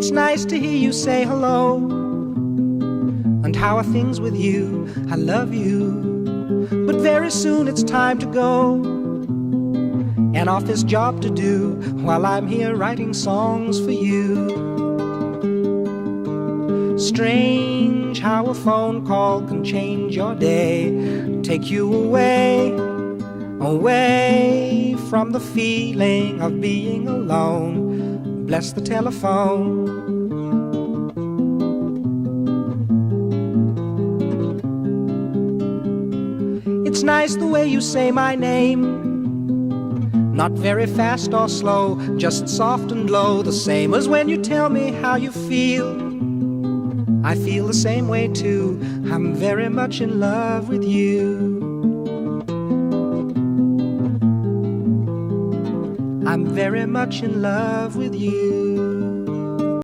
It's nice to hear you say hello. And how are things with you? I love you. But very soon it's time to go. An office job to do while I'm here writing songs for you. Strange how a phone call can change your day, take you away, away from the feeling of being alone. Bless the telephone. It's nice the way you say my name. Not very fast or slow, just soft and low, the same as when you tell me how you feel. I feel the same way too. I'm very much in love with you. I'm very much in love with you.